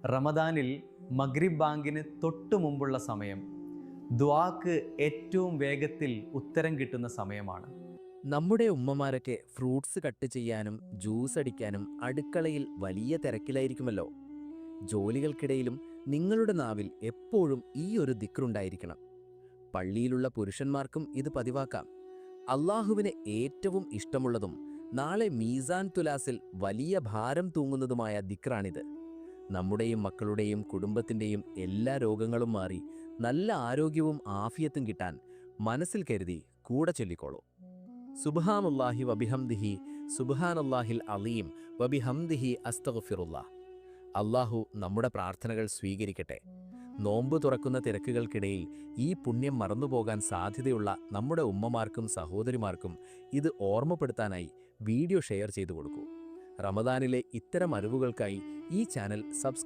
റമദാനിൽ മഗ്രിബ് ബാങ്കിന് തൊട്ടു മുമ്പുള്ള സമയം ദുആക്ക് ഏറ്റവും വേഗത്തിൽ ഉത്തരം കിട്ടുന്ന സമയമാണ്. നമ്മുടെ ഉമ്മമാരൊക്കെ ഫ്രൂട്ട്സ് കട്ട് ചെയ്യാനും ജ്യൂസ് അടിക്കാനും അടുക്കളയിൽ വലിയ തിരക്കിലായിരിക്കുമല്ലോ. ജോലികൾക്കിടയിലും നിങ്ങളുടെ നാവിൽ എപ്പോഴും ഈ ഒരു ദിക്റുണ്ടായിരിക്കണം. പള്ളിയിലുള്ള പുരുഷന്മാർക്കും ഇത് പതിവാക്കാം. അള്ളാഹുവിന് ഏറ്റവും ഇഷ്ടമുള്ളതും നാളെ മീസാൻ തുലാസിൽ വലിയ ഭാരം തൂങ്ങുന്നതുമായ ദിക്റാണിത്. നമ്മുടെയും മക്കളുടെയും കുടുംബത്തിൻ്റെയും എല്ലാ രോഗങ്ങളും മാറി നല്ല ആരോഗ്യവും ആഫിയത്തും കിട്ടാൻ മനസ്സിൽ കരുതി കൂടെ ചൊല്ലിക്കോളൂ. സുബ്ഹാനല്ലാഹി വബിഹംദിഹി സുബ്ഹാനല്ലാഹിൽ അലീം വബിഹംദിഹി അസ്തഗ്ഫിറുല്ലാഹ്. അള്ളാഹു നമ്മുടെ പ്രാർത്ഥനകൾ സ്വീകരിക്കട്ടെ. നോമ്പ് തുറക്കുന്ന തിരക്കുകൾക്കിടയിൽ ഈ പുണ്യം മറന്നുപോകാൻ സാധ്യതയുള്ള നമ്മുടെ ഉമ്മമാർക്കും സഹോദരിമാർക്കും ഇത് ഓർമ്മപ്പെടുത്താനായി വീഡിയോ ഷെയർ ചെയ്തു കൊടുക്കൂ. റമദാനിലെ ഇത്തരം അറിവുകൾക്കായി ഈ ചാനൽ സബ്സ്ക്രൈബ്